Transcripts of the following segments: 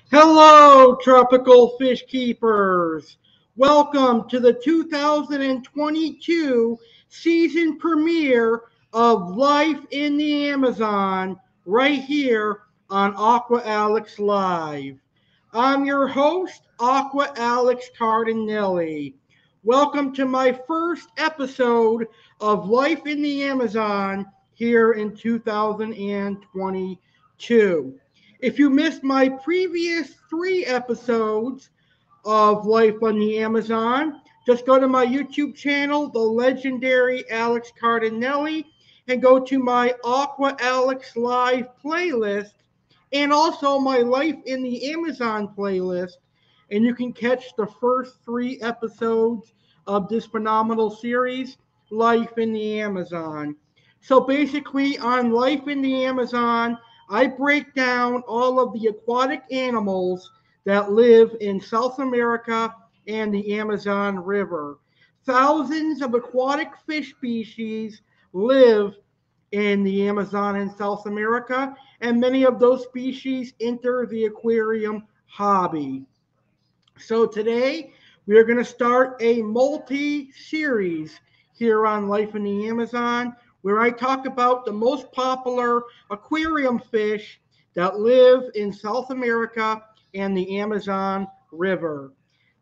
Hello, tropical fish keepers. Welcome to the 2022 season premiere of Life in the Amazon right here on Aqua Alex Live. I'm your host, Aqua Alex Cardinale. Welcome to my first episode of Life in the Amazon here in 2022. If you missed my previous 3 episodes of Life on the Amazon, just go to my YouTube channel, the legendary Alex Cardinale, and go to my Aqua Alex Live playlist and also my Life in the Amazon playlist. And you can catch the first 3 episodes of this phenomenal series, Life in the Amazon. So basically, on Life in the Amazon, I break down all of the aquatic animals that live in South America and the Amazon River. Thousands of aquatic fish species live in the Amazon and South America, and many of those species enter the aquarium hobby. So today, we are going to start a multi-series here on Life in the Amazon, where I talk about the most popular aquarium fish that live in South America and the Amazon River.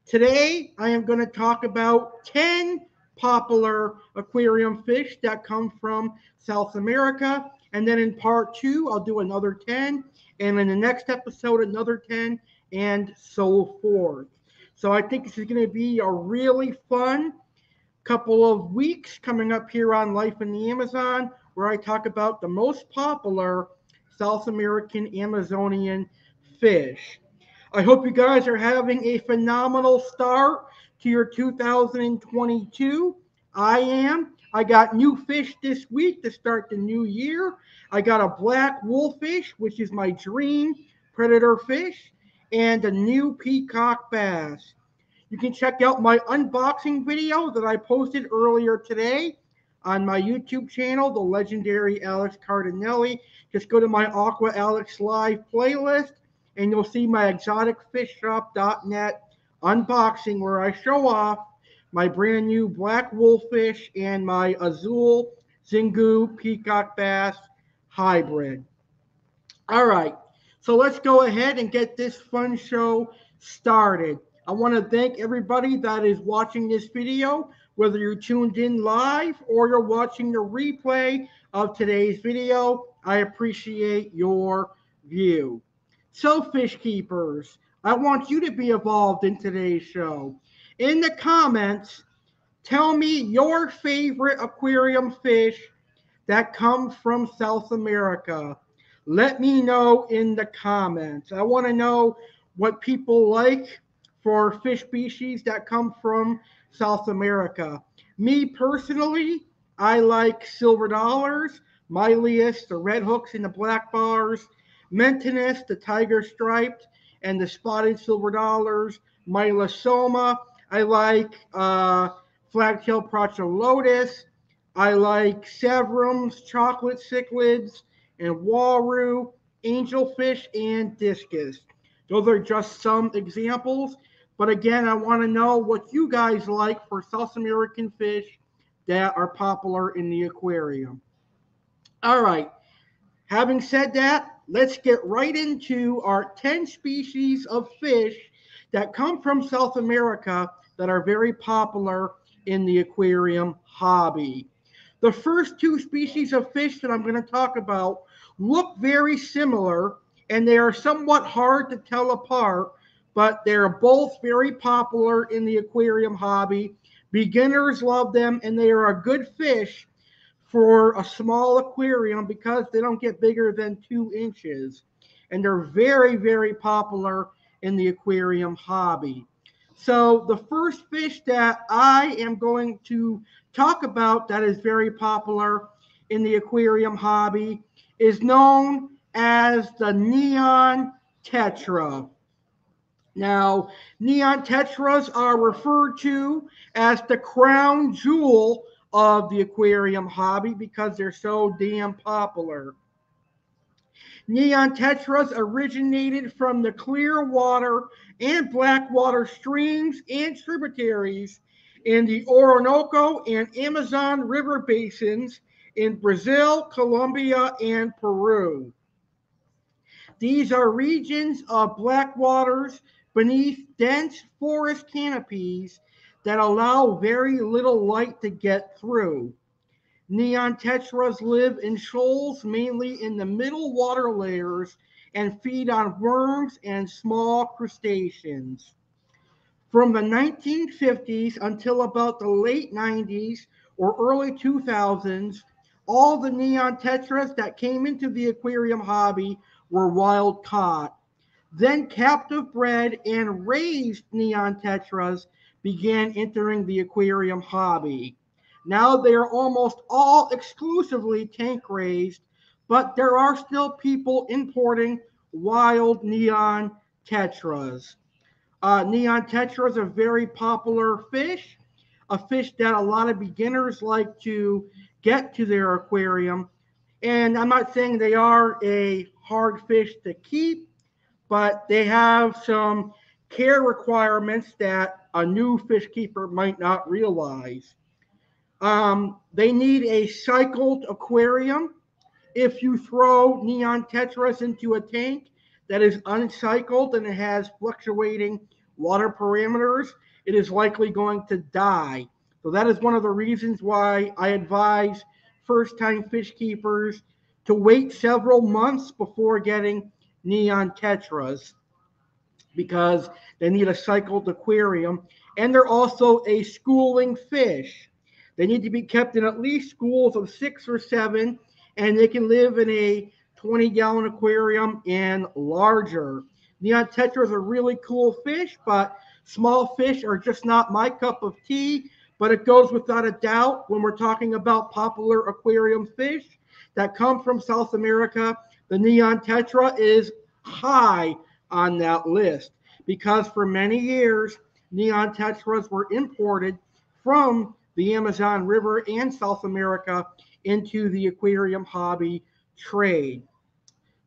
Today, I am going to talk about 10 popular aquarium fish that come from South America. And then in part 2, I'll do another 10. And in the next episode, another 10, and so forth. So I think this is going to be a really fun couple of weeks coming up here on Life in the Amazon, where I talk about the most popular South American Amazonian fish. I hope you guys are having a phenomenal start to your 2022. I am. I got new fish this week to start the new year. I got a black wolffish, which is my dream predator fish, and a new peacock bass. You can check out my unboxing video that I posted earlier today on my YouTube channel, the legendary Alex Cardinale. Just go to my Aqua Alex Live playlist, and you'll see my exoticfishshop.net unboxing where I show off my brand new black wolffish and my azul Zingu peacock bass hybrid. All right, so let's go ahead and get this fun show started. I want to thank everybody that is watching this video, whether you're tuned in live or you're watching the replay of today's video. I appreciate your view. So, fish keepers, I want you to be involved in today's show. In the comments, tell me your favorite aquarium fish that come from South America. Let me know in the comments. I want to know what people like for fish species that come from South America. Me personally, I like silver dollars, Mylius, the red hooks and the black bars, Mentinus, the tiger striped, and the spotted silver dollars, Mylosoma. I like flagtail Procholotus. I like Severums, chocolate cichlids, and Waru, angelfish, and discus. Those are just some examples. But again, I want to know what you guys like for South American fish that are popular in the aquarium. All right. Having said that, let's get right into our 10 species of fish that come from South America that are very popular in the aquarium hobby. The first two species of fish that I'm going to talk about look very similar and they are somewhat hard to tell apart, but they're both very popular in the aquarium hobby. Beginners love them and they are a good fish for a small aquarium because they don't get bigger than 2 inches. And they're very, very popular in the aquarium hobby. So, the first fish that I am going to talk about that is very popular in the aquarium hobby is known as the neon tetra. Now, neon tetras are referred to as the crown jewel of the aquarium hobby because they're so damn popular. Neon tetras originated from the clear water and black water streams and tributaries in the Orinoco and Amazon river basins in Brazil, Colombia, and Peru. These are regions of black waters beneath dense forest canopies that allow very little light to get through. Neon tetras live in shoals mainly in the middle water layers and feed on worms and small crustaceans. From the 1950s until about the late 90s or early 2000s, all the neon tetras that came into the aquarium hobby were wild caught. Then captive bred and raised neon tetras began entering the aquarium hobby. Now they are almost all exclusively tank raised, but there are still people importing wild neon tetras. Neon tetra is a very popular fish, a fish that a lot of beginners like to get to their aquarium. And I'm not saying they are a hard fish to keep, but they have some care requirements that a new fish keeper might not realize. They need a cycled aquarium. If you throw neon tetras into a tank that is uncycled and it has fluctuating water parameters, it is likely going to die. So that is one of the reasons why I advise first-time fish keepers to wait several months before getting neon tetras because they need a cycled aquarium and they're also a schooling fish. They need to be kept in at least schools of 6 or 7 and they can live in a 20-gallon aquarium and larger. Neon tetra is a really cool fish, but small fish are just not my cup of tea. But it goes without a doubt when we're talking about popular aquarium fish that come from South America. The neon tetra is high on that list because for many years, neon tetras were imported from the Amazon River and South America into the aquarium hobby trade.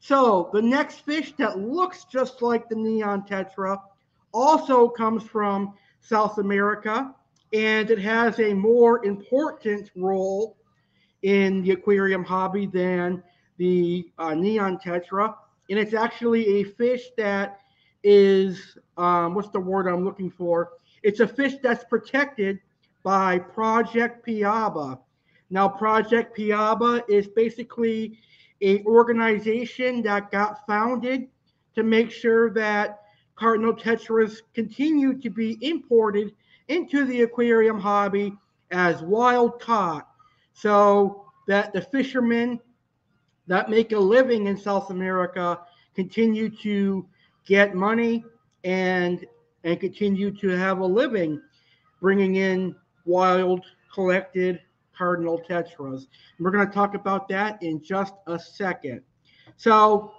So the next fish that looks just like the neon tetra also comes from South America and it has a more important role in the aquarium hobby than the neon tetra. And it's actually a fish that is, what's the word I'm looking for? It's a fish that's protected by Project Piaba. Now, Project Piaba is basically a organization that got founded to make sure that cardinal tetras continue to be imported into the aquarium hobby as wild caught so that the fishermen that make a living in South America continue to get money and continue to have a living bringing in wild collected cardinal tetras. And we're going to talk about that in just a second. So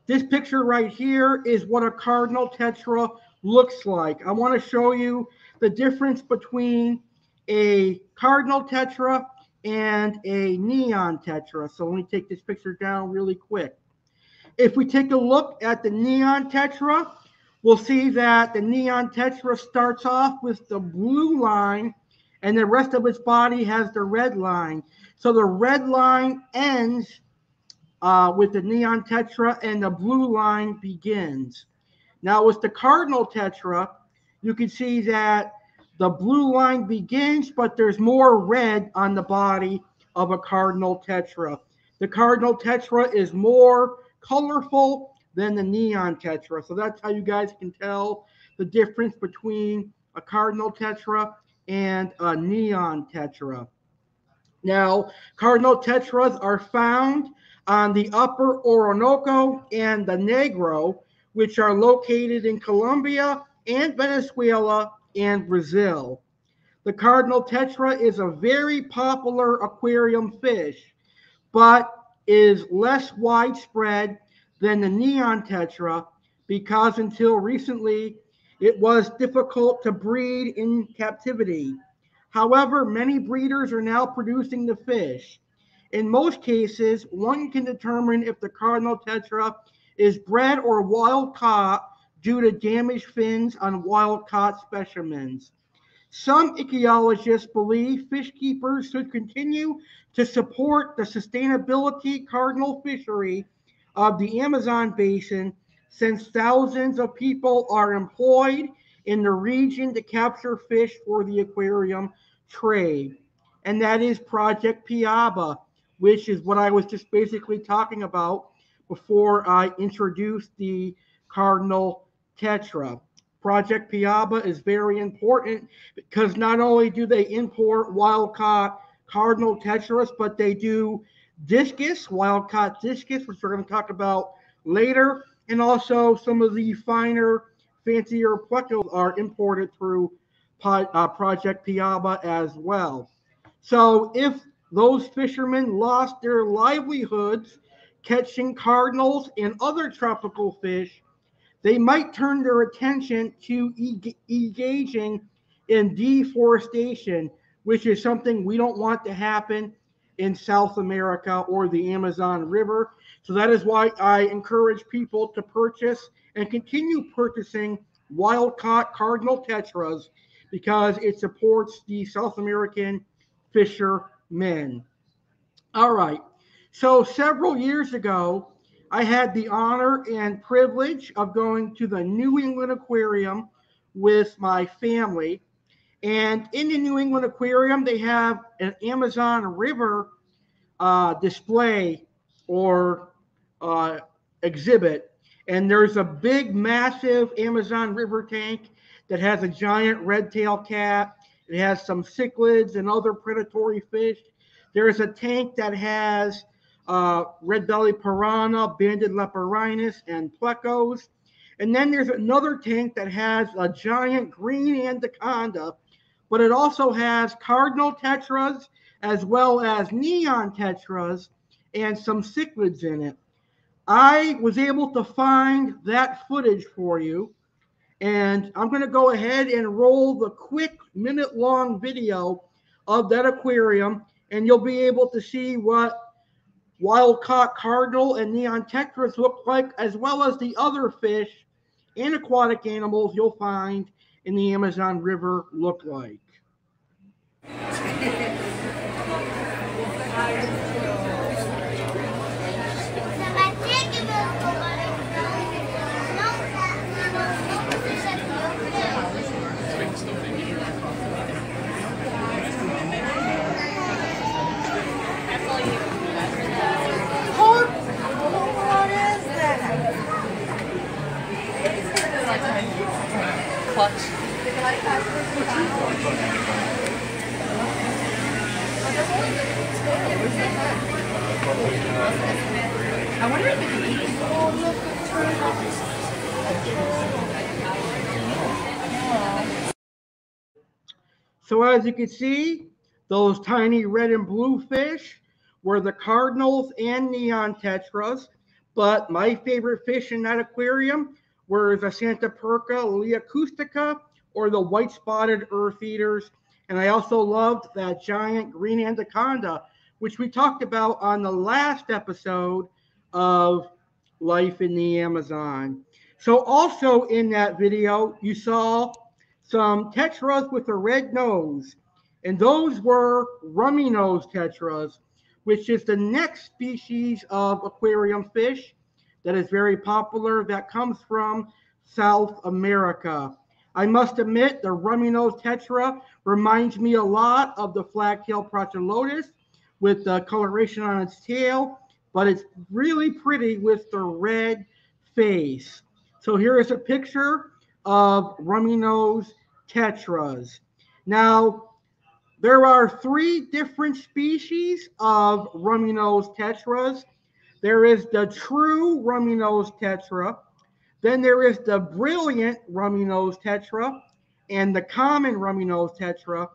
this picture right here is what a cardinal tetra looks like. I want to show you the difference between a cardinal tetra and a neon tetra. So let me take this picture down really quick. If we take a look at the neon tetra, we'll see that the neon tetra starts off with the blue line and the rest of its body has the red line. So the red line ends with the neon tetra and the blue line begins. Now with the cardinal tetra, you can see that the blue line begins, but there's more red on the body of a cardinal tetra. The cardinal tetra is more colorful than the neon tetra. So that's how you guys can tell the difference between a cardinal tetra and a neon tetra. Now, cardinal tetras are found on the upper Orinoco and the Negro, which are located in Colombia and Venezuela and Brazil. The cardinal tetra is a very popular aquarium fish, but is less widespread than the neon tetra because until recently it was difficult to breed in captivity. However, many breeders are now producing the fish. In most cases, one can determine if the cardinal tetra is bred or wild caught due to damaged fins on wild caught specimens. Some ecologists believe fish keepers should continue to support the sustainability cardinal fishery of the Amazon basin since thousands of people are employed in the region to capture fish for the aquarium trade. And that is Project Piaba, which is what I was just basically talking about before I introduced the cardinal tetra. Project Piaba is very important because not only do they import wild caught cardinal tetras, but they do discus, wild caught discus, which we're going to talk about later, and also some of the finer, fancier plecos are imported through Project Piaba as well. So if those fishermen lost their livelihoods catching cardinals and other tropical fish, they might turn their attention to engaging in deforestation, which is something we don't want to happen in South America or the Amazon River. So that is why I encourage people to purchase and continue purchasing wild caught cardinal tetras because it supports the South American fishermen. All right. So several years ago, I had the honor and privilege of going to the New England Aquarium with my family. And in the New England Aquarium, they have an Amazon River display or uh, exhibit. And there's a big, massive Amazon River tank that has a giant red tail cat. It has some cichlids and other predatory fish. There's a tank that has red belly piranha, banded leporhinus, and plecos. And then there's another tank that has a giant green anaconda, but it also has cardinal tetras as well as neon tetras and some cichlids in it. I was able to find that footage for you, and I'm going to go ahead and roll the quick minute-long video of that aquarium, and you'll be able to see what wild-caught cardinal and neon tetras look like, as well as the other fish and aquatic animals you'll find in the Amazon River look like. I wonder if it's So as you can see, those tiny red and blue fish were the cardinals and neon tetras. But my favorite fish in that aquarium were the Santa Perca leacustica or the white spotted earth eaters. And I also loved that giant green anaconda, which we talked about on the last episode of Life in the Amazon. So also in that video, you saw some tetras with a red nose, and those were rummy nose tetras, which is the next species of aquarium fish that is very popular that comes from South America. I must admit, the rummy nose tetra reminds me a lot of the flag-tailed lotus with the coloration on its tail, but it's really pretty with the red face. So here is a picture of rummy nose tetras. Now, there are three different species of rummy nose tetras. There is the true rummy nose tetra, then there is the brilliant rummy nose tetra and the common rummy nose tetra.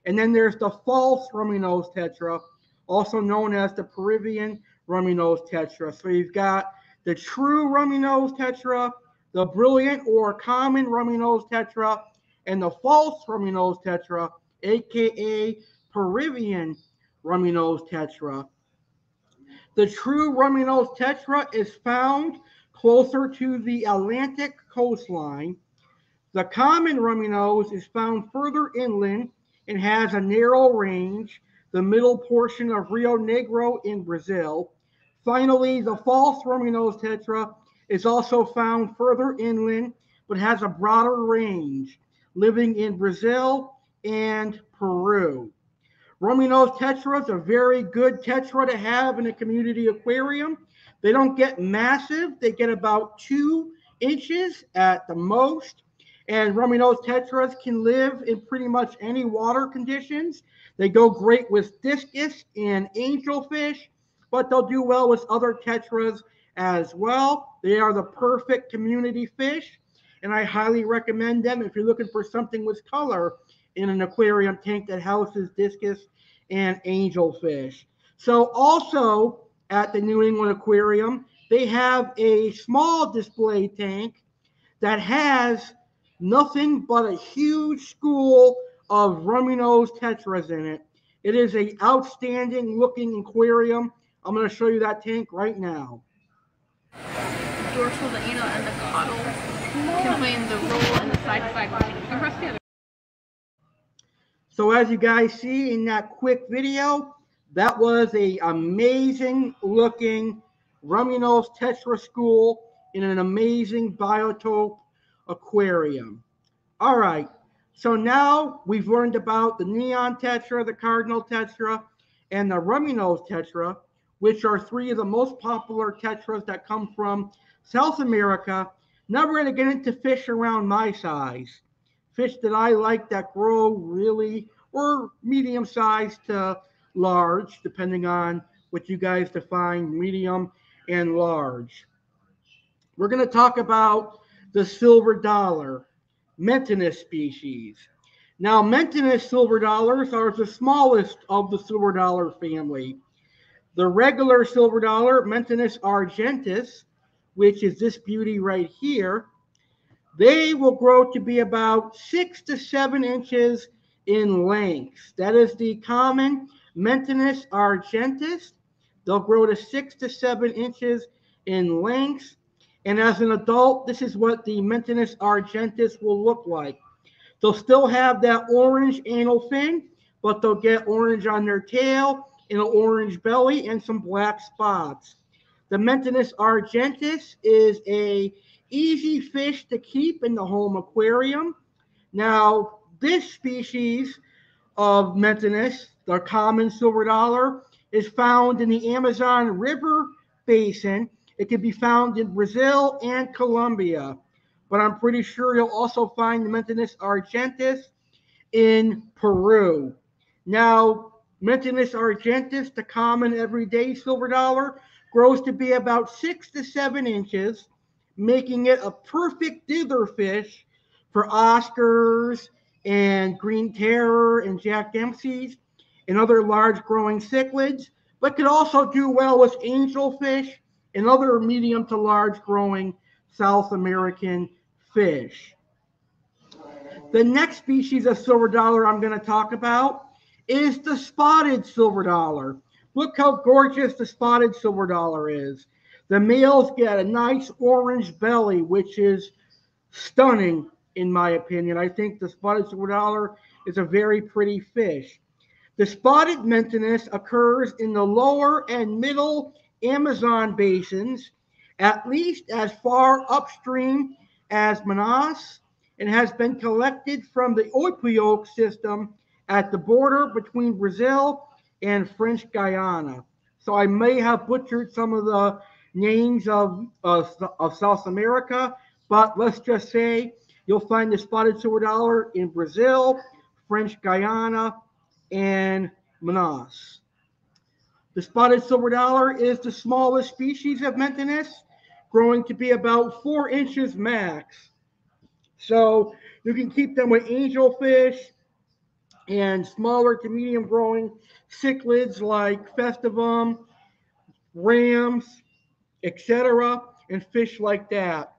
And then there's the false rummy nose tetra, also known as the Peruvian rummy nose tetra. So you've got the true rummy nose tetra, the brilliant or common rummy nose tetra, and the false rummy nose tetra, aka Peruvian rummy nose tetra. The true rummy nose tetra is found closer to the Atlantic coastline. The common rummy nose is found further inland and has a narrow range, the middle portion of Rio Negro in Brazil. Finally, the false rummy nose tetra is also found further inland but has a broader range, living in Brazil and Peru. Rummy nose tetra is a very good tetra to have in a community aquarium. They don't get massive. They get about 2 inches at the most. And rummy nose tetras can live in pretty much any water conditions. They go great with discus and angelfish, but they'll do well with other tetras as well. They are the perfect community fish, and I highly recommend them if you're looking for something with color in an aquarium tank that houses discus and angelfish. So also at the New England Aquarium, they have a small display tank that has nothing but a huge school of rummy nose tetras in it. It is an outstanding looking aquarium. I'm going to show you that tank right now. The dorsal, the anal, and the caudal can play in the roll and the side fiber. So as you guys see in that quick video, that was a amazing looking rummy nose tetra school in an amazing biotope aquarium. All right, so now we've learned about the neon tetra, the cardinal tetra, and the rummy nose tetra, which are three of the most popular tetras that come from South America. Now we're going to get into fish around my size. Fish that I like that grow really, or medium sized to large, depending on what you guys define medium and large. We're going to talk about the silver dollar, Mentinus species. Now, Mentinus silver dollars are the smallest of the silver dollar family. The regular silver dollar, Mentinus argentis, which is this beauty right here, they will grow to be about 6 to 7 inches in length. That is the common Mentinus argentis. They'll grow to 6 to 7 inches in length. And as an adult, this is what the Mentinus argentis will look like. They'll still have that orange anal fin, but they'll get orange on their tail and an orange belly and some black spots. The Mentinus argentis is a easy fish to keep in the home aquarium. Now, this species of Mentinus, the common silver dollar, is found in the Amazon River basin. It can be found in Brazil and Colombia, but I'm pretty sure you'll also find the Mentinus argentis in Peru. Now, Mentinus argentis, the common everyday silver dollar, grows to be about 6 to 7 inches, making it a perfect dither fish for Oscars and Green Terror and Jack Dempsey's and other large growing cichlids, but could also do well with angelfish and other medium to large growing South American fish. The next species of silver dollar I'm going to talk about is the spotted silver dollar. Look how gorgeous the spotted silver dollar is. The males get a nice orange belly, which is stunning in my opinion. I think the spotted silver dollar is a very pretty fish. The spotted Mentanus occurs in the lower and middle Amazon basins, at least as far upstream as Manaus, and has been collected from the Opioke system at the border between Brazil and French Guiana. So I may have butchered some of the names of South America, but let's just say you'll find the spotted silver dollar in Brazil, French Guiana, and Manaus. The spotted silver dollar is the smallest species of Mentanus, growing to be about 4 inches max. So you can keep them with angelfish and smaller to medium growing cichlids like festivum, rams, etc., and fish like that.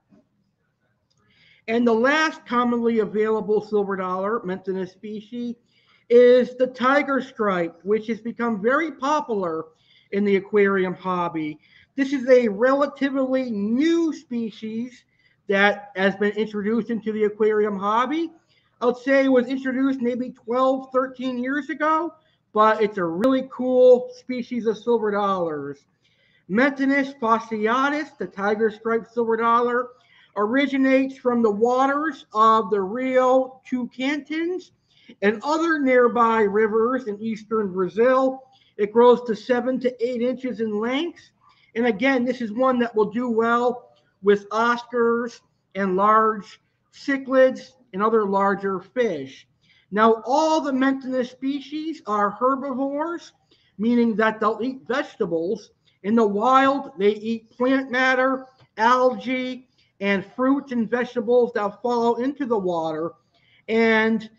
And the last commonly available silver dollar Mentanus species is the tiger stripe, which has become very popular in the aquarium hobby. This is a relatively new species that has been introduced into the aquarium hobby. I would say it was introduced maybe 12, 13 years ago, but it's a really cool species of silver dollars. Mentanus fasciatus, the tiger striped silver dollar, originates from the waters of the Rio Tocantins and other nearby rivers in eastern Brazil. It grows to 7 to 8 inches in length. And again, this is one that will do well with Oscars and large cichlids and other larger fish. Now, all the Mentanus species are herbivores, meaning that they'll eat vegetables. In the wild, they eat plant matter, algae, and fruits and vegetables that fall into the water. And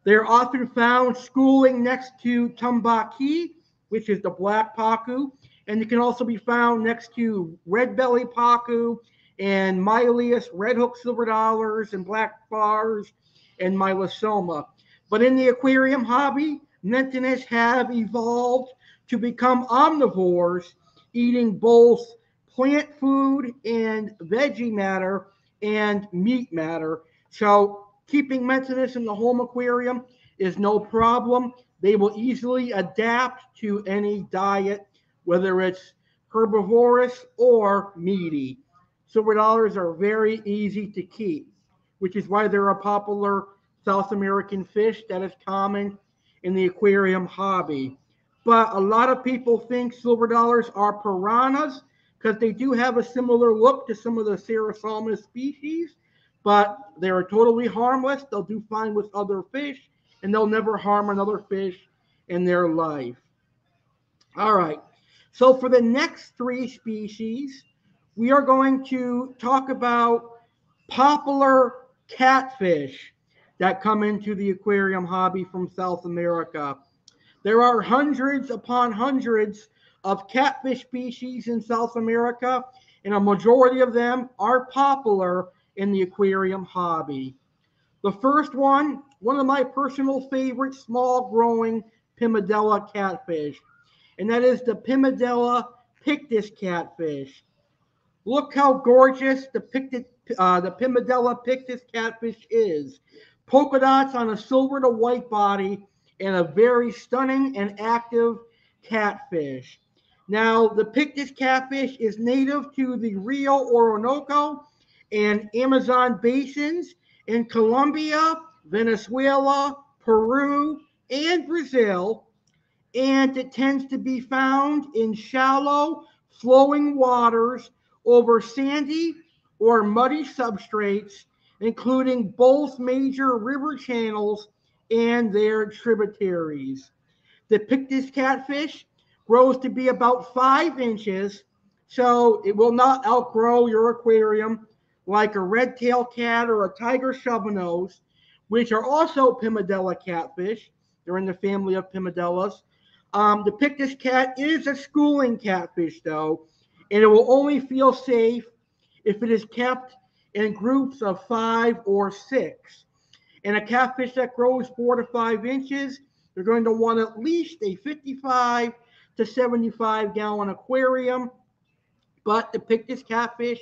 they're often found schooling next to tambaqui, which is the black pacu. And it can also be found next to red belly pacu and Mylius redhook silver dollars and black bars and Mylosoma. But in the aquarium hobby, Mentanus have evolved to become omnivores, eating both plant food and veggie matter and meat matter. So keeping Mentanus in the home aquarium is no problem. They will easily adapt to any diet, whether it's herbivorous or meaty. Silver dollars are very easy to keep, which is why they're a popular South American fish that is common in the aquarium hobby. But a lot of people think silver dollars are piranhas because they do have a similar look to some of the Ceratosalmus species, but they're totally harmless. They'll do fine with other fish, and they'll never harm another fish in their life. All right. So for the next three species, we are going to talk about popular catfish that come into the aquarium hobby from South America. There are hundreds upon hundreds of catfish species in South America, and a majority of them are popular in the aquarium hobby. The first one of my personal favorite small growing Pimadella catfish, and that is the Pimadella pictus catfish. Look how gorgeous the Pimadella pictus catfish is. Polka dots on a silver to white body and a very stunning and active catfish. Now, the pictus catfish is native to the Rio Orinoco and Amazon basins in Colombia, Venezuela, Peru, and Brazil, and it tends to be found in shallow, flowing waters over sandy or muddy substrates, including both major river channels and their tributaries. The Pictus catfish grows to be about 5 inches, so it will not outgrow your aquarium like a red-tailed cat or a tiger shovelnose, which are also Pimadella catfish. They're in the family of Pimadellas. The Pictus cat is a schooling catfish, though, and it will only feel safe if it is kept in groups of 5 or 6. And a catfish that grows 4 to 5 inches, you're going to want at least a 55 to 75 gallon aquarium But the Pictus catfish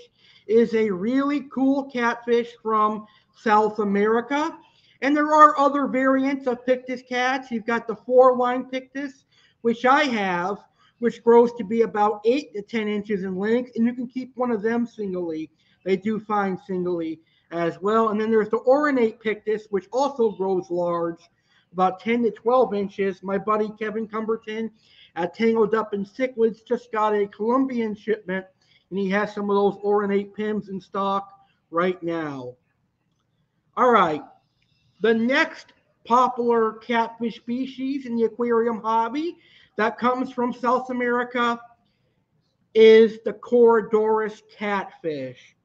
is a really cool catfish from South America. And there are other variants of Pictus cats. You've got the four-line Pictus, which I have, which grows to be about 8 to 10 inches in length, and you can keep one of them singly. They do fine singly as well. And then there's the ornate Pictus, which also grows large, about 10 to 12 inches. My buddy Kevin Cumberton at Tangled Up in Cichlids just got a Colombian shipment, and he has some of those ornate pims in stock right now. All right, the next popular catfish species in the aquarium hobby that comes from South America is the Corydoras catfish.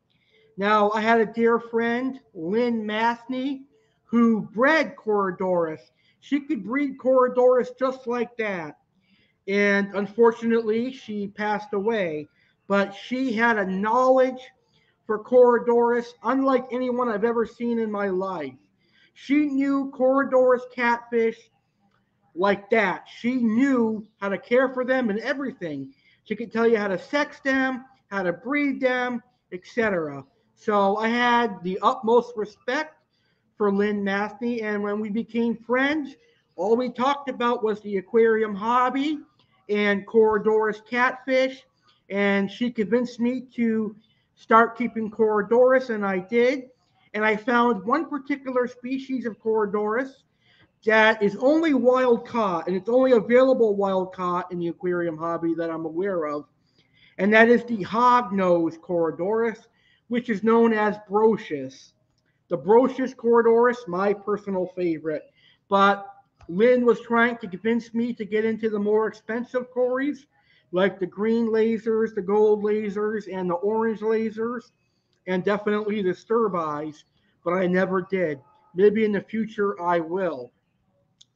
Now, I had a dear friend, Lynn Mathney, who bred Corydoras. She could breed Corydoras just like that. And unfortunately, she passed away. But she had a knowledge for Corydoras unlike anyone I've ever seen in my life. She knew Corydoras catfish like that. She knew how to care for them and everything. She could tell you how to sex them, how to breed them, etc. So I had the utmost respect for Lynn Mathney, and when we became friends, all we talked about was the aquarium hobby and Corydoras catfish, and she convinced me to start keeping Corydoras, and I did. And I found one particular species of Corydoras that is only wild caught, and it's only available wild caught in the aquarium hobby that I'm aware of, and that is the hognose Corydoras, which is known as Brocius. The Brocius Corydoras, my personal favorite, but Lynn was trying to convince me to get into the more expensive cories, like the green lasers, the gold lasers, and the orange lasers, and definitely the stir-bys, but I never did. Maybe in the future I will.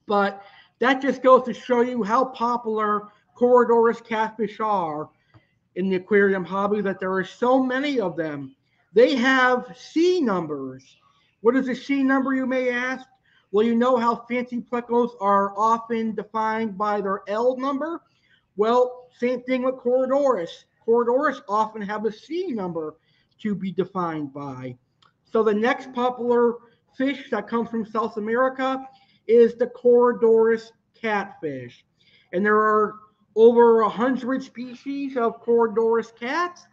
But that just goes to show you how popular Corydoras catfish are in the aquarium hobby, that there are so many of them. They have C numbers. What is a C number, you may ask? Well, you know how fancy plecos are often defined by their L number? Well, same thing with Corydoras. Corydoras often have a C number to be defined by. So the next popular fish that comes from South America is the Corydoras catfish. And there are over 100 species of Corydoras cats.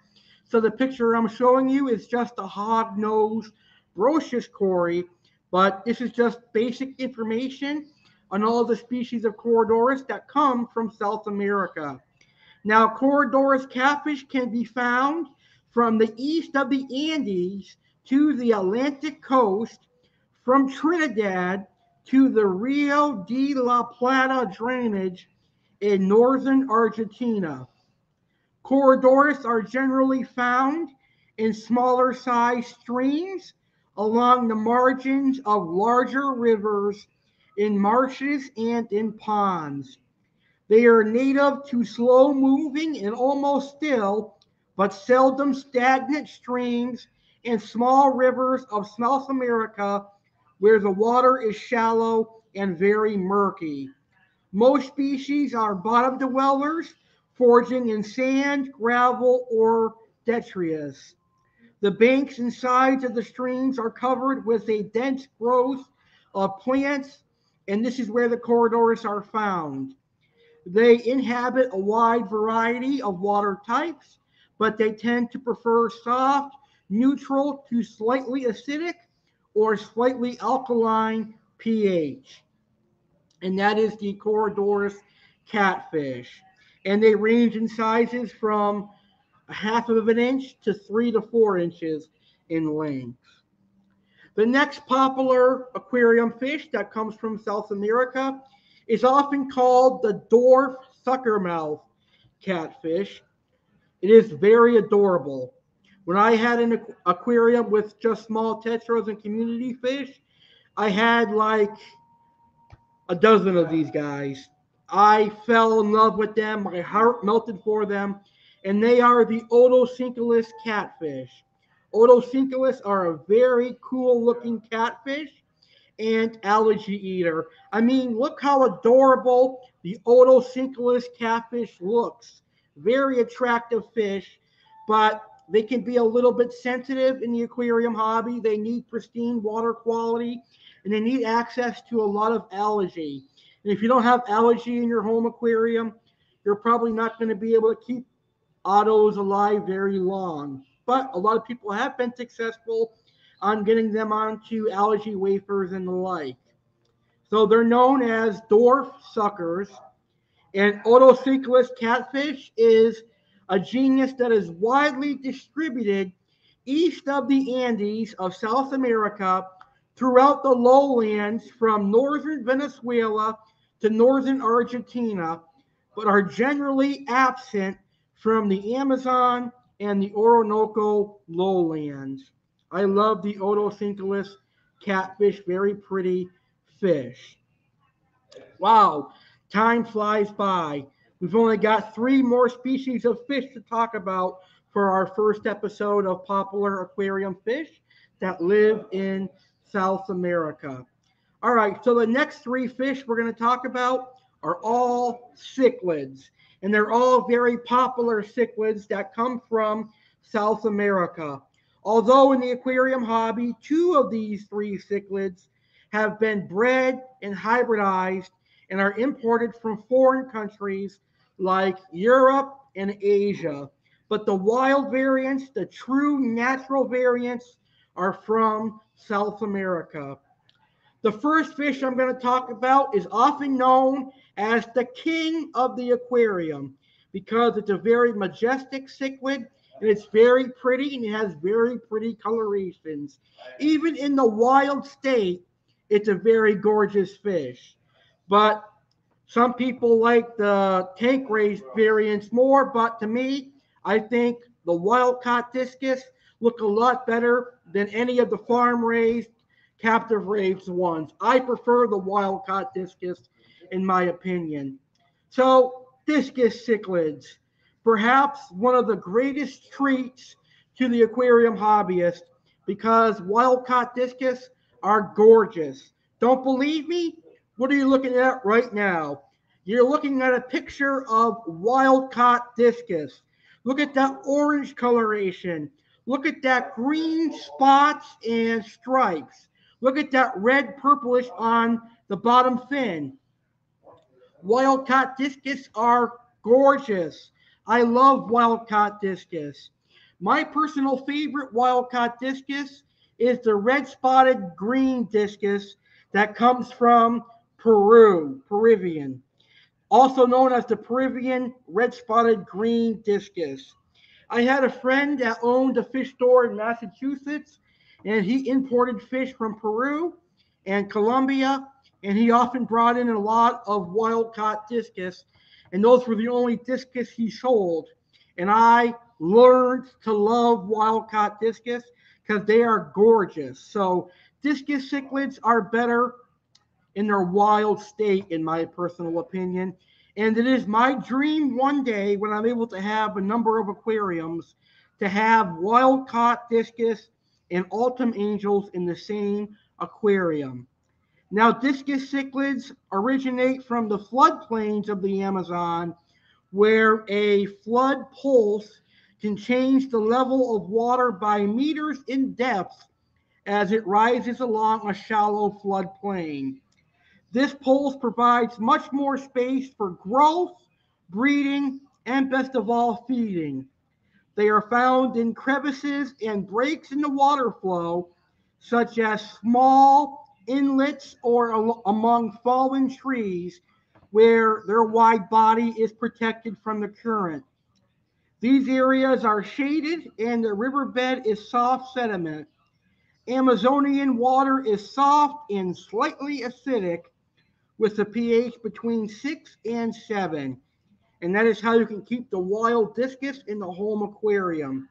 So the picture I'm showing you is just a hog-nosed Brocious cory, but this is just basic information on all the species of Corydoras that come from South America. Now, Corydoras catfish can be found from the east of the Andes to the Atlantic coast, from Trinidad to the Rio de la Plata drainage in northern Argentina. Corydoras are generally found in smaller sized streams along the margins of larger rivers, in marshes, and in ponds. They are native to slow moving and almost still, but seldom stagnant streams and small rivers of South America where the water is shallow and very murky. Most species are bottom dwellers, foraging in sand, gravel, or detritus. The banks and sides of the streams are covered with a dense growth of plants, and this is where the Corydoras are found. They inhabit a wide variety of water types, but they tend to prefer soft, neutral to slightly acidic or slightly alkaline pH. And that is the Corydoras catfish. And they range in sizes from a half of an inch to 3 to 4 inches in length. The next popular aquarium fish that comes from South America is often called the dwarf suckermouth catfish. It is very adorable. When I had an aquarium with just small tetras and community fish, I had like a dozen of these guys. I fell in love with them. My heart melted for them. And they are the Otosynchilus catfish. Otosynchilus are a very cool looking catfish and allergy eater. I mean, look how adorable the Otosynchilus catfish looks. Very attractive fish. but they can be a little bit sensitive in the aquarium hobby. They need pristine water quality, and they need access to a lot of algae. And if you don't have algae in your home aquarium, you're probably not going to be able to keep ottos alive very long. But a lot of people have been successful on getting them onto algae wafers and the like. So they're known as dwarf suckers. And Otocinclus catfish is a genus that is widely distributed east of the Andes of South America throughout the lowlands from northern Venezuela to northern Argentina, but are generally absent from the Amazon and the Orinoco lowlands. I love the Otocinclus catfish, very pretty fish. Wow, time flies by. We've only got three more species of fish to talk about for our first episode of Popular Aquarium Fish that live in South America. All right, so the next three fish we're going to talk about are all cichlids, and they're all very popular cichlids that come from South America. Although in the aquarium hobby, two of these three cichlids have been bred and hybridized and are imported from foreign countries like Europe and Asia. But the wild variants, the true natural variants, are from South America. The first fish I'm going to talk about is often known as the king of the aquarium because it's a very majestic cichlid and it's very pretty and it has very pretty colorations. Even in the wild state, it's a very gorgeous fish. But some people like the tank raised variants more, but to me, I think the wild caught discus look a lot better than any of the farm raised, captive raised ones. I prefer the wild caught discus, in my opinion. So, discus cichlids, perhaps one of the greatest treats to the aquarium hobbyist because wild caught discus are gorgeous. Don't believe me? What are you looking at right now? You're looking at a picture of wild caught discus. Look at that orange coloration. Look at that green spots and stripes. Look at that red purplish on the bottom fin. Wild caught discus are gorgeous. I love wild caught discus. My personal favorite wild caught discus is the red spotted green discus that comes from Peru, Peruvian, also known as the Peruvian red spotted green discus. I had a friend that owned a fish store in Massachusetts, and he imported fish from Peru and Colombia, and he often brought in a lot of wild caught discus, and those were the only discus he sold. And I learned to love wild caught discus because they are gorgeous. So discus cichlids are better in their wild state, in my personal opinion. And it is my dream one day when I'm able to have a number of aquariums to have wild caught discus and autumn angels in the same aquarium. Now, discus cichlids originate from the floodplains of the Amazon, where a flood pulse can change the level of water by meters in depth as it rises along a shallow floodplain. This pulse provides much more space for growth, breeding, and best of all, feeding. They are found in crevices and breaks in the water flow, such as small inlets or among fallen trees where their wide body is protected from the current. These areas are shaded and the riverbed is soft sediment. Amazonian water is soft and slightly acidic with a pH between 6 and 7. And that is how you can keep the wild discus in the home aquarium.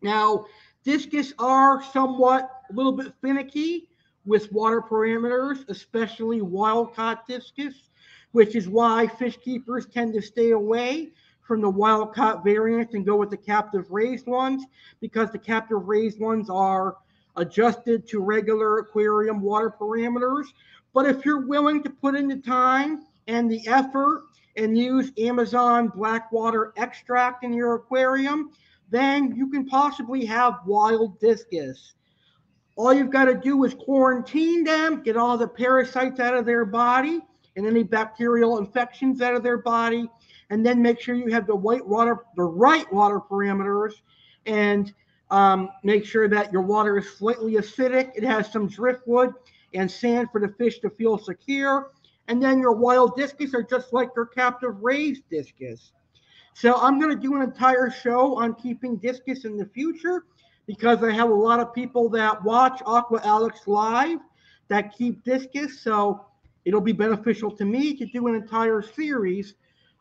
Now, discus are somewhat a little bit finicky with water parameters, especially wild caught discus, which is why fish keepers tend to stay away from the wild caught variants and go with the captive raised ones because the captive raised ones are adjusted to regular aquarium water parameters. But if you're willing to put in the time and the effort and use Amazon black water extract in your aquarium, then you can possibly have wild discus. All you've got to do is quarantine them, get all the parasites out of their body and any bacterial infections out of their body, and then make sure you have the right water parameters, and make sure that your water is slightly acidic. It has some driftwood and sand for the fish to feel secure. And then your wild discus are just like your captive raised discus. So I'm going to do an entire show on keeping discus in the future because I have a lot of people that watch Aqua Alex live that keep discus. So it'll be beneficial to me to do an entire series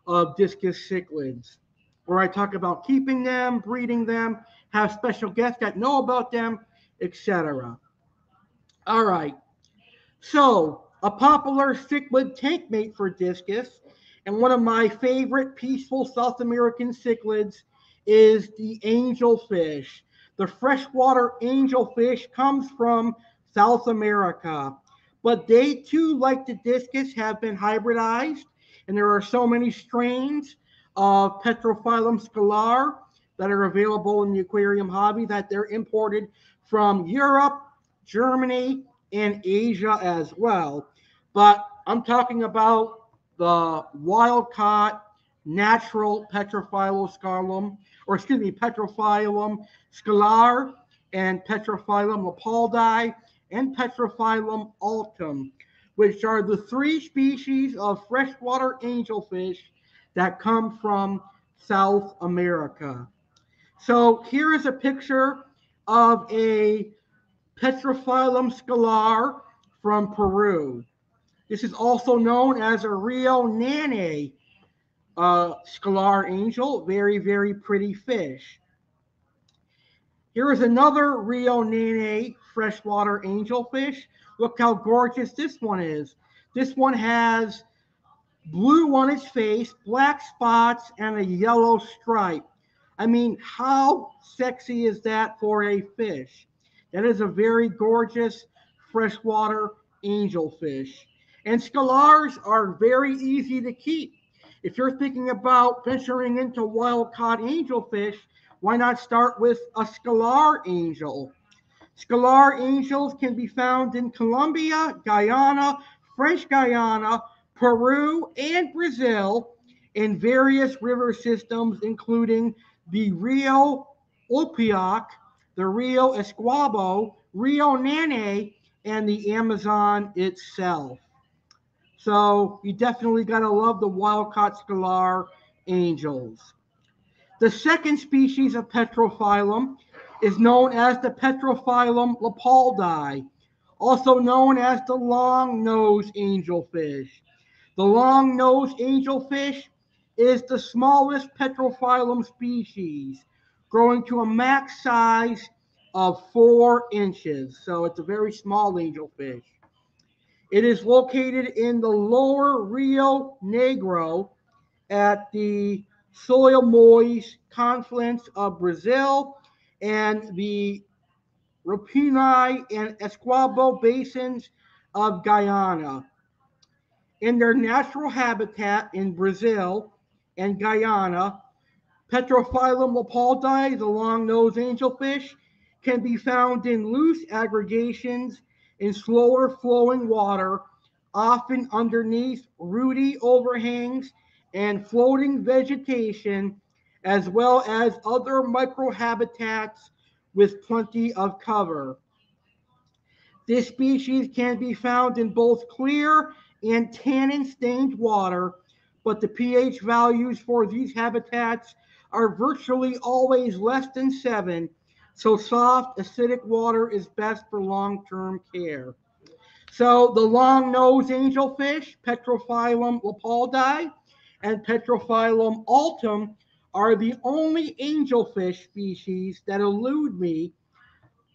of discus cichlids where I talk about keeping them, breeding them, have special guests that know about them, etc. All right. So, a popular cichlid tank mate for discus, and one of my favorite peaceful South American cichlids is the angelfish. The freshwater angelfish comes from South America, but they too, like the discus, have been hybridized, and there are so many strains of Petrophyllum scalar that are available in the aquarium hobby that they're imported from Europe, Germany, and Asia as well. But I'm talking about the wild caught natural Petrophyllum scalar, or excuse me, Petrophyllum scalar and Petrophyllum lepaldi and Petrophyllum altum, which are the three species of freshwater angelfish that come from South America. So here is a picture of a Petrophyllum scalar from Peru. This is also known as a Rio Nane scalar angel. Very, very pretty fish. Here is another Rio Nane freshwater angelfish. Look how gorgeous this one is. This one has blue on its face, black spots, and a yellow stripe. I mean, how sexy is that for a fish? That is a very gorgeous freshwater angelfish. And scalars are very easy to keep. If you're thinking about venturing into wild caught angelfish, why not start with a scalar angel? Scalar angels can be found in Colombia, Guyana, French Guiana, Peru, and Brazil in various river systems, including the Rio Opioc, the Rio Esguabo, Rio Nane, and the Amazon itself. So you definitely got to love the wild caught scalar angels. The second species of Petrophyllum is known as the Petrophyllum lepaldi, also known as the long-nosed angelfish. The long-nosed angelfish is the smallest Petrophyllum species, growing to a max size of 4 inches. So it's a very small angelfish. It is located in the lower Rio Negro at the Solimões confluence of Brazil and the Rapinai and Esguabo basins of Guyana. In their natural habitat in Brazil and Guyana, Petrophyllum lepaldi, the long-nosed angelfish, can be found in loose aggregations in slower flowing water, often underneath rooty overhangs and floating vegetation, as well as other microhabitats with plenty of cover. This species can be found in both clear and tannin-stained water, but the pH values for these habitats are virtually always less than 7, so soft, acidic water is best for long-term care. So the long-nosed angelfish, Petrophyllum lepaldi and Petrophyllum altum, are the only angelfish species that elude me.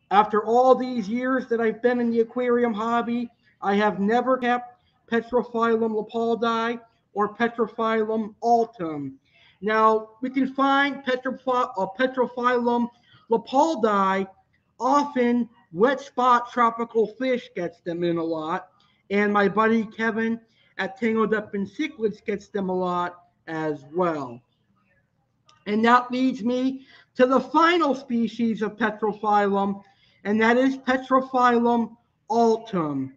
After all these years that I've been in the aquarium hobby, I have never kept Petrophyllum lepaldi or Petrophyllum altum. Now, we can find Petrophyllum lepaldi. Often, wet spot tropical fish gets them in a lot, and my buddy Kevin at Tangled Up in Cichlids gets them a lot as well. And that leads me to the final species of Petrophyllum, and that is Petrophyllum altum.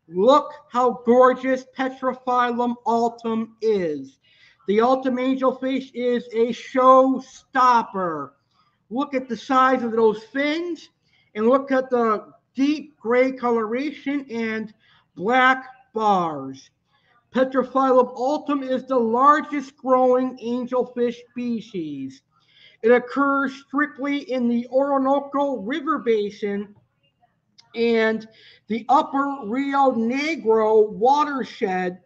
Look how gorgeous Petrophyllum altum is. The altum angelfish is a showstopper. Look at the size of those fins, and look at the deep gray coloration and black bars. Petrophyllum altum is the largest growing angelfish species. It occurs strictly in the Orinoco River Basin and the upper Rio Negro watershed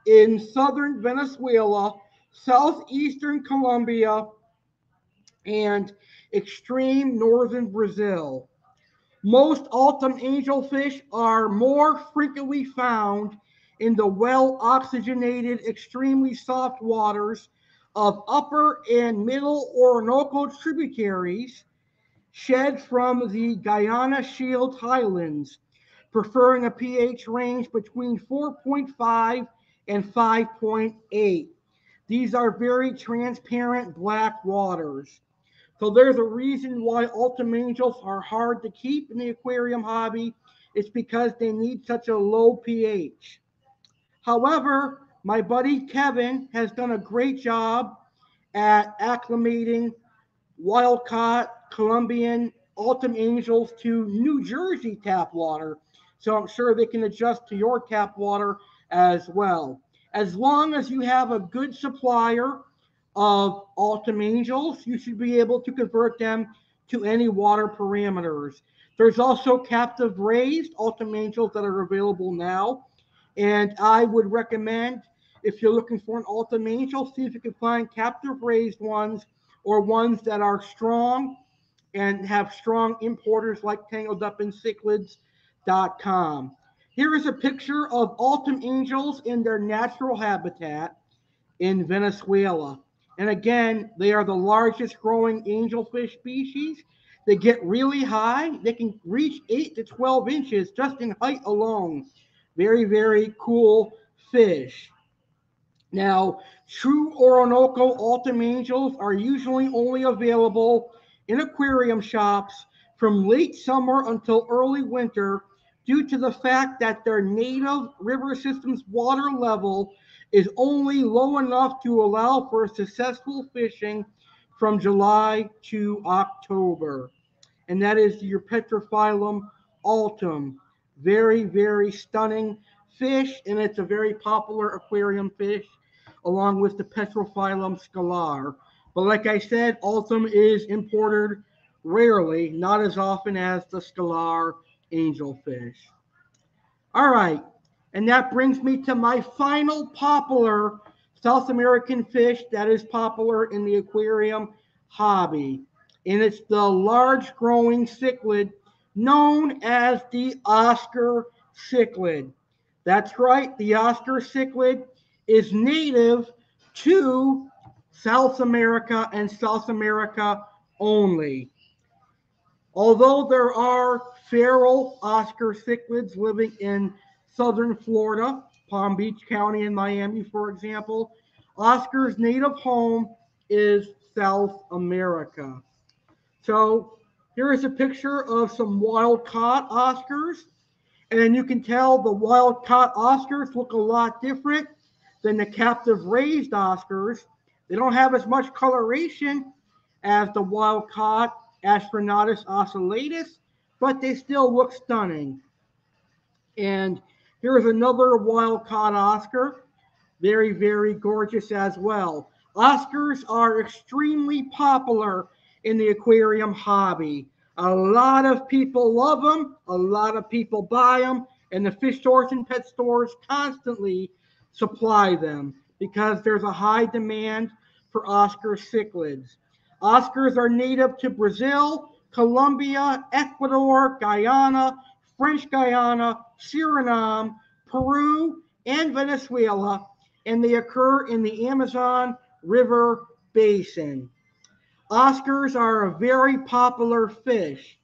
in southern Venezuela, southeastern Colombia, and extreme northern Brazil. Most autumn angelfish are more frequently found in the well-oxygenated, extremely soft waters of upper and middle Orinoco tributaries shed from the Guyana Shield Highlands, preferring a pH range between 4.5 and 5.8. These are very transparent black waters. So there's a reason why autumn angels are hard to keep in the aquarium hobby. It's because they need such a low pH. However, my buddy Kevin has done a great job at acclimating wild-caught Colombian autumn angels to New Jersey tap water. So I'm sure they can adjust to your tap water as well. As long as you have a good supplier of autumn angels, you should be able to convert them to any water parameters. There's also captive raised autumn angels that are available now. And I would recommend, if you're looking for an autumn angel, see if you can find captive raised ones or ones that are strong and have strong importers like TangledUpInCichlids.com. Here is a picture of autumn angels in their natural habitat in Venezuela. And again, they are the largest growing angelfish species. They get really high. They can reach 8 to 12 inches just in height alone. Very, very cool fish. Now, true Orinoco autumn angels are usually only available in aquarium shops from late summer until early winter due to the fact that their native river system's water level is only low enough to allow for successful fishing from July to October. And that is your Petrophyllum altum. Very, very stunning fish, and it's a very popular aquarium fish, along with the Petrophyllum scalar. But like I said, altum is imported rarely, not as often as the scalar angelfish. All right, and that brings me to my final popular South American fish that is popular in the aquarium hobby. And it's the large growing cichlid known as the Oscar cichlid. That's right, the Oscar cichlid is native to South America and South America only. Although there are feral Oscar cichlids living in southern Florida, Palm Beach County and Miami, for example, Oscar's native home is South America. So here is a picture of some wild-caught Oscars. And then you can tell the wild-caught Oscars look a lot different than the captive raised Oscars. They don't have as much coloration as the wild-caught Astronatus ocellatus, but they still look stunning. And here's another wild-caught Oscar. Very, very gorgeous as well. Oscars are extremely popular in the aquarium hobby. A lot of people love them, a lot of people buy them, and the fish stores and pet stores constantly supply them because there's a high demand for Oscar cichlids. Oscars are native to Brazil, Colombia, Ecuador, Guyana, French Guiana, Suriname, Peru, and Venezuela, and they occur in the Amazon River Basin. Oscars are a very popular fish.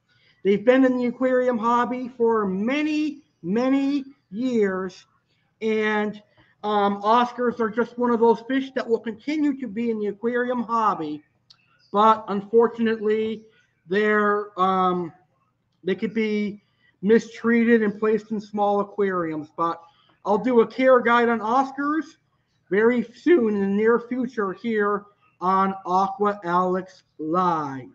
They've been in the aquarium hobby for many, many years, and Oscars are just one of those fish that will continue to be in the aquarium hobby. but unfortunately, they could be mistreated and placed in small aquariums. But I'll do a care guide on Oscars very soon in the near future here on Aqua Alex Live.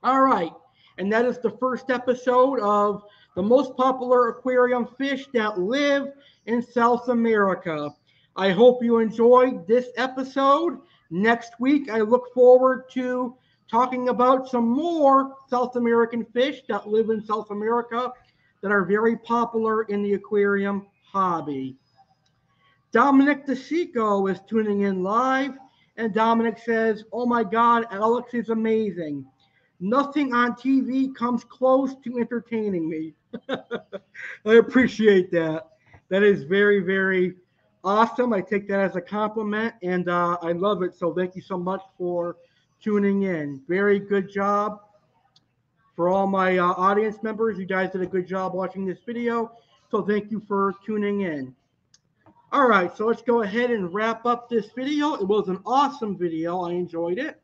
All right, and that is the first episode of the most popular aquarium fish that live in South America. I hope you enjoyed this episode. Next week, I look forward to talking about some more South American fish that live in South America that are very popular in the aquarium hobby. Dominic DeSico is tuning in live, and Dominic says, "Oh my God, Alex is amazing. Nothing on TV comes close to entertaining me." I appreciate that. That is very, very awesome. I take that as a compliment, and I love it. So thank you so much for tuning in. Very good job for all my audience members. You guys did a good job watching this video. So thank you for tuning in. All right, so let's go ahead and wrap up this video. It was an awesome video. I enjoyed it.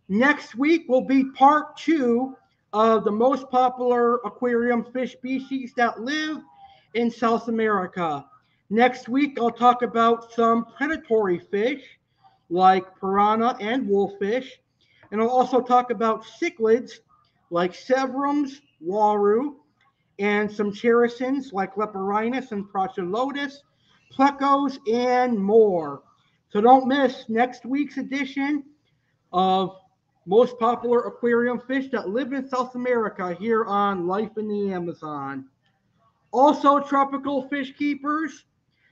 Next week will be part 2 of the most popular aquarium fish species that live in South America. Next week, I'll talk about some predatory fish like piranha and wolffish. And I'll also talk about cichlids like severums, waru, and some cherisons like leporhinus and procholotus, plecos, and more. So don't miss next week's edition of most popular aquarium fish that live in South America here on Life in the Amazon. Also, tropical fish keepers,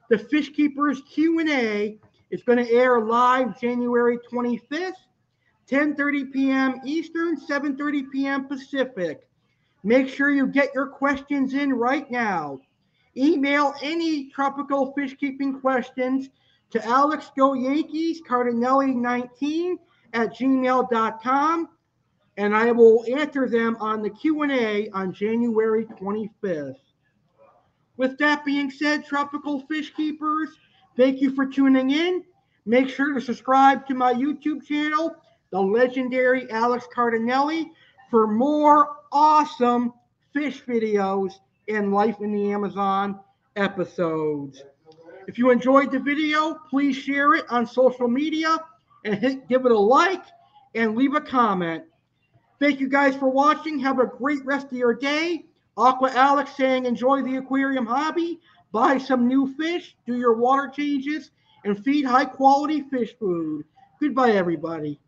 the Fish Keepers Q&A is going to air live January 25th, 10:30 p.m. Eastern, 7:30 p.m. Pacific. Make sure you get your questions in right now. Email any tropical fish keeping questions to AlexGoYankees Cardinale19 at gmail.com, and I will answer them on the Q&A on January 25th. With that being said, tropical fish keepers, thank you for tuning in. Make sure to subscribe to my YouTube channel, the legendary Alex Cardinale, for more awesome fish videos and Life in the Amazon episodes. If you enjoyed the video, please share it on social media and give it a like and leave a comment. Thank you guys for watching. Have a great rest of your day. Aqua Alex saying enjoy the aquarium hobby, buy some new fish, do your water changes, and feed high quality fish food. Goodbye, everybody.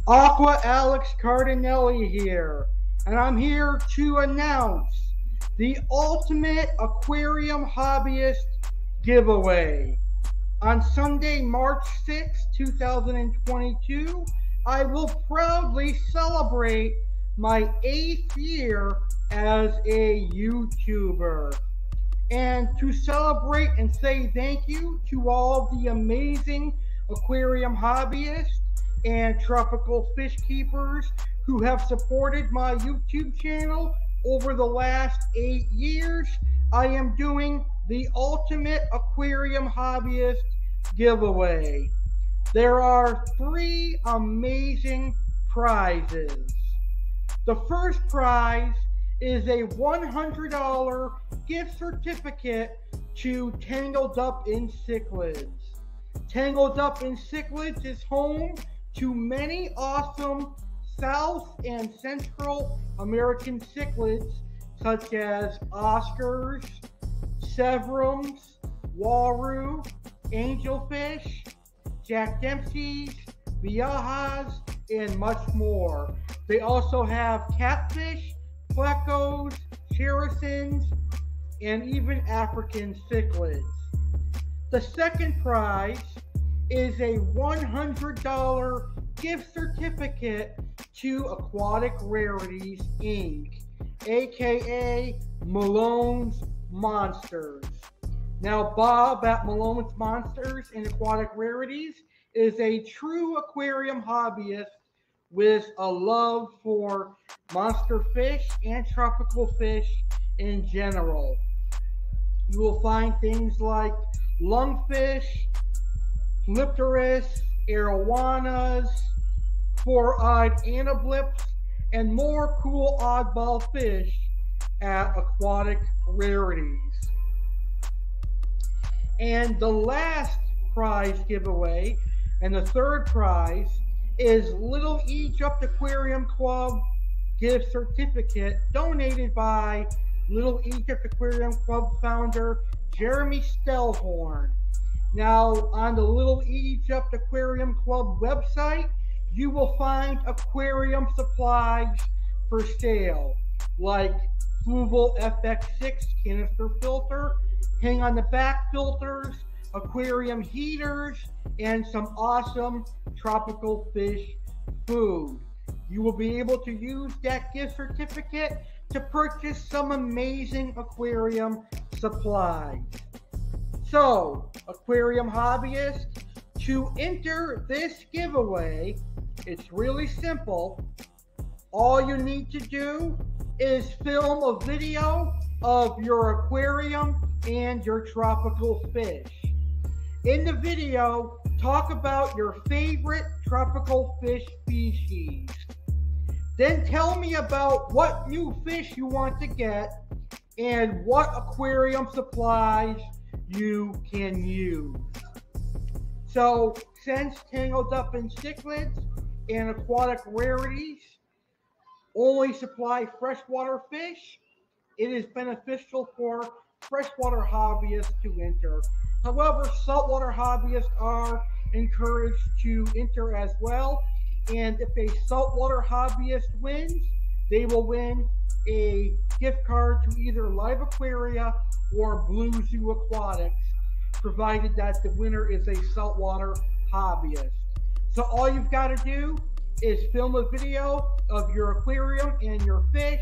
Aqua Alex Cardinale here, and I'm here to announce the Ultimate Aquarium Hobbyist giveaway. On Sunday, March 6, 2022, I will proudly celebrate my 8th year as a YouTuber. And to celebrate and say thank you to all the amazing aquarium hobbyists and tropical fish keepers who have supported my YouTube channel over the last 8 years, I am doing the Ultimate Aquarium Hobbyist giveaway. There are 3 amazing prizes. The first prize is a $100 gift certificate to Tangled Up in Cichlids. Tangled Up in Cichlids is home to many awesome South and Central American cichlids such as Oscars, Severums, Waru, Angelfish, Jack Dempsey's, Viajas, and much more. They also have catfish, plecos, cherisons, and even African cichlids. The second prize is a $100 gift certificate to Aquatic Rarities, Inc., aka Malone's Monsters. Now, Bob at Malone's Monsters and Aquatic Rarities is a true aquarium hobbyist with a love for monster fish and tropical fish in general. You will find things like lungfish, Lipterus, arowanas, four-eyed anablips, and more cool oddball fish at Aquatic Rarities. And the last prize giveaway, and the third prize, is Little Egypt Aquarium Club gift certificate donated by Little Egypt Aquarium Club founder Jeremy Stellhorn. Now, on the Little Egypt Aquarium Club website, you will find aquarium supplies for sale, like Fluval FX6 canister filter, hang on the back filters, aquarium heaters, and some awesome tropical fish food. You will be able to use that gift certificate to purchase some amazing aquarium supplies. So, aquarium hobbyists, to enter this giveaway, it's really simple. All you need to do is film a video of your aquarium and your tropical fish. In the video, talk about your favorite tropical fish species. Then tell me about what new fish you want to get and what aquarium supplies you can use. So, since Tangled Up in Cichlids and Aquatic Rarities only supply freshwater fish, it is beneficial for freshwater hobbyists to enter. However, saltwater hobbyists are encouraged to enter as well. And if a saltwater hobbyist wins, they will win a gift card to either Live Aquaria or Blue Zoo Aquatics, provided that the winner is a saltwater hobbyist. So all you've got to do is film a video of your aquarium and your fish,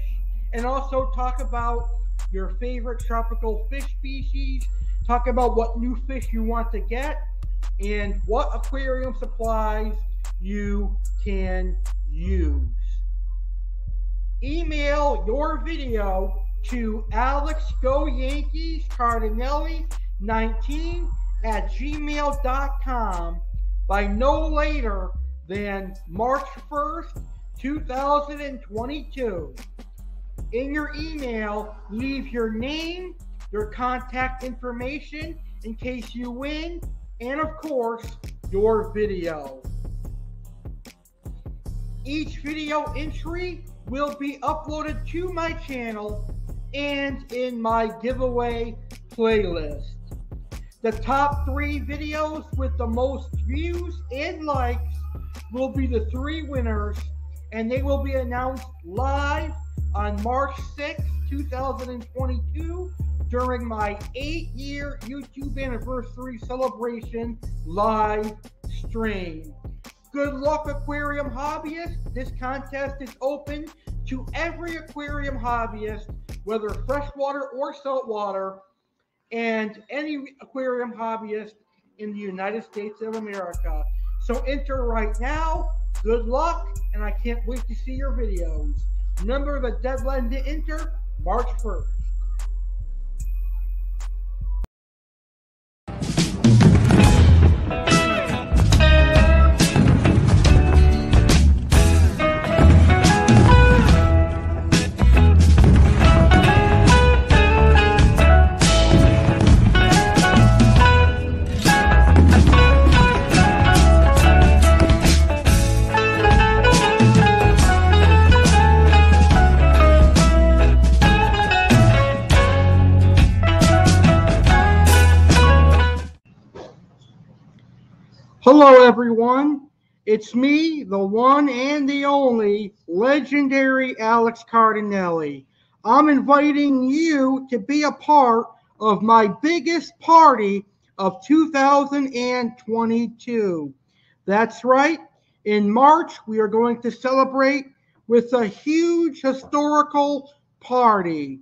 and also talk about your favorite tropical fish species, talk about what new fish you want to get, and what aquarium supplies you can use. Email your video to alexgoyankeescardinale19@gmail.com by no later than March 1st, 2022. In your email, leave your name, your contact information in case you win, and of course, your video. Each video entry will be uploaded to my channel and in my giveaway playlist. The top 3 videos with the most views and likes will be the 3 winners, and they will be announced live on March 6, 2022 during my 8-year YouTube anniversary celebration live stream. Good luck, aquarium hobbyists. This contest is open to every aquarium hobbyist, whether freshwater or saltwater, and any aquarium hobbyist in the United States of America. So enter right now. Good luck, and I can't wait to see your videos. Remember, the deadline to enter, March 1st. Hello, everyone. It's me, the one and the only legendary Alex Cardinale. I'm inviting you to be a part of my biggest party of 2022. That's right. In March, we are going to celebrate with a huge historical party.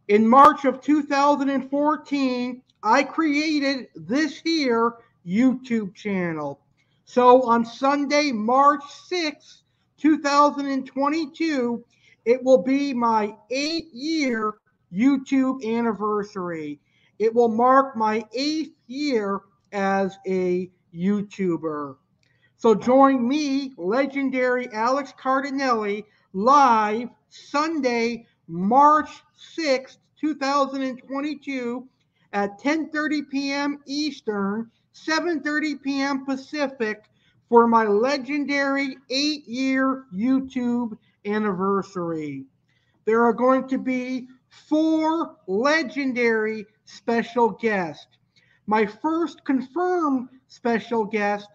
In March of 2014, I created this here YouTube channel. So on Sunday, March 6th, 2022, it will be my 8-year YouTube anniversary. It will mark my 8th year as a YouTuber. So join me, legendary Alex Cardinale, live Sunday, March 6th, 2022 at 10:30 p.m. Eastern, 7:30 p.m. Pacific for my legendary 8-year YouTube anniversary. There are going to be 4 legendary special guests. My first confirmed special guest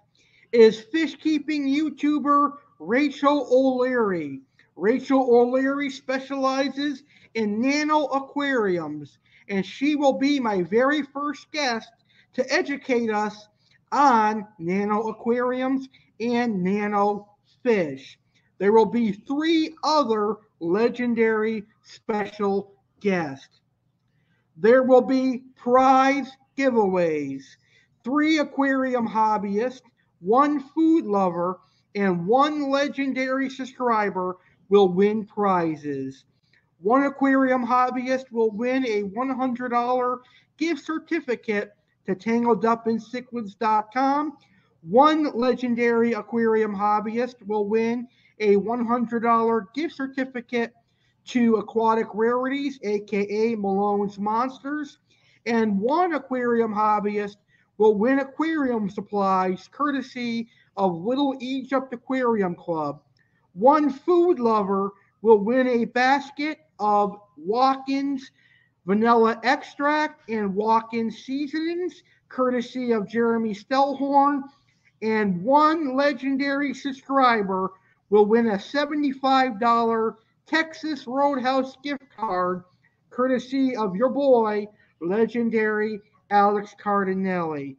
is fish keeping YouTuber Rachel O'Leary. Rachel O'Leary specializes in nano aquariums, and she will be my very first guest to educate us on nano aquariums and nano fish. There will be 3 other legendary special guests. There will be prize giveaways. 3 aquarium hobbyists, 1 food lover, and 1 legendary subscriber will win prizes. 1 aquarium hobbyist will win a $100 gift certificate to tangledupincichlids.com. 1 legendary aquarium hobbyist will win a $100 gift certificate to Aquatic Rarities, aka Malone's Monsters, and 1 aquarium hobbyist will win aquarium supplies courtesy of Little Egypt Aquarium Club. 1 food lover will win a basket of Watkins vanilla extract and Watkins seasonings courtesy of Jeremy Stellhorn, and 1 legendary subscriber will win a $75 Texas Roadhouse gift card courtesy of your boy, legendary Alex Cardinale.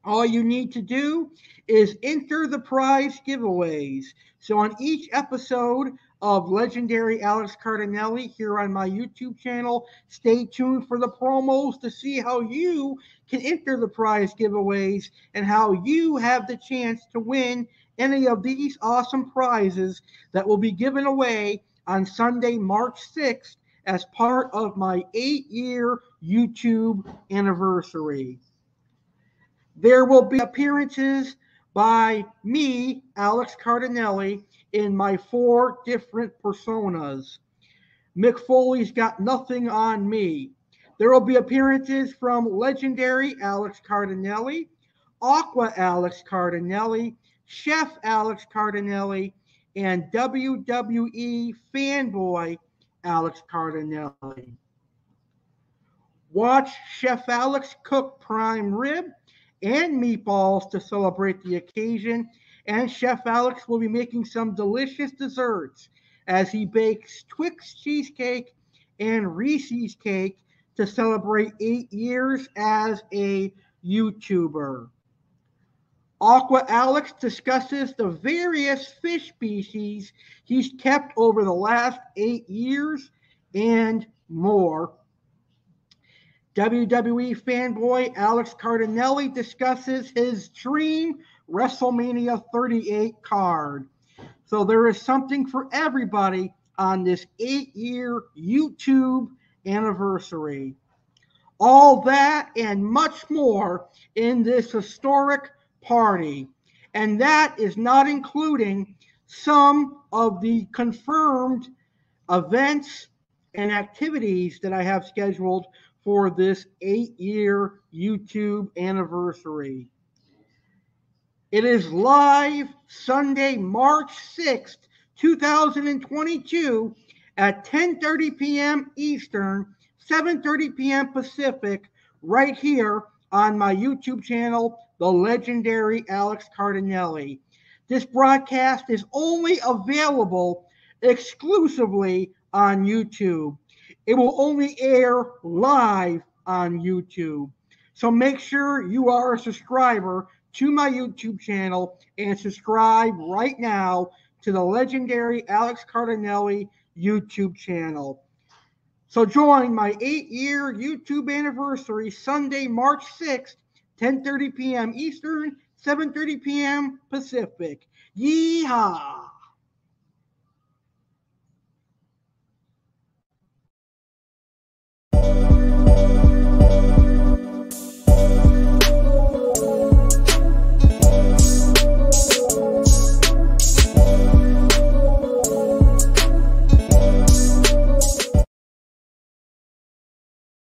All you need to do is enter the prize giveaways. So on each episode of Legendary Alex Cardinale here on my YouTube channel, stay tuned for the promos to see how you can enter the prize giveaways and how you have the chance to win any of these awesome prizes that will be given away on Sunday, March 6th as part of my 8-year YouTube anniversary. There will be appearances by me, Alex Cardinale, in my 4 different personas. Mick Foley's got nothing on me. There will be appearances from legendary Alex Cardinale, Aqua Alex Cardinale, Chef Alex Cardinale, and WWE fanboy Alex Cardinale. Watch Chef Alex cook prime rib and meatballs to celebrate the occasion, and Chef Alex will be making some delicious desserts as he bakes Twix cheesecake and Reese's cake to celebrate 8 years as a YouTuber. Aqua Alex discusses the various fish species he's kept over the last 8 years and more. WWE fanboy Alex Cardinale discusses his dream WrestleMania 38 card. So there is something for everybody on this 8-year YouTube anniversary. All that and much more in this historic party. And that is not including some of the confirmed events and activities that I have scheduled for this 8-year YouTube anniversary. It is live Sunday, March 6th, 2022 at 10:30 p.m. Eastern, 7:30 p.m. Pacific, right here on my YouTube channel, The Legendary Alex Cardinale. This broadcast is only available exclusively on YouTube. It will only air live on YouTube. So make sure you are a subscriber to my YouTube channel and subscribe right now to the legendary Alex Cardinale YouTube channel. So join my 8-year YouTube anniversary Sunday, March 6th, 10:30 p.m. Eastern, 7:30 p.m. Pacific. Yeehaw!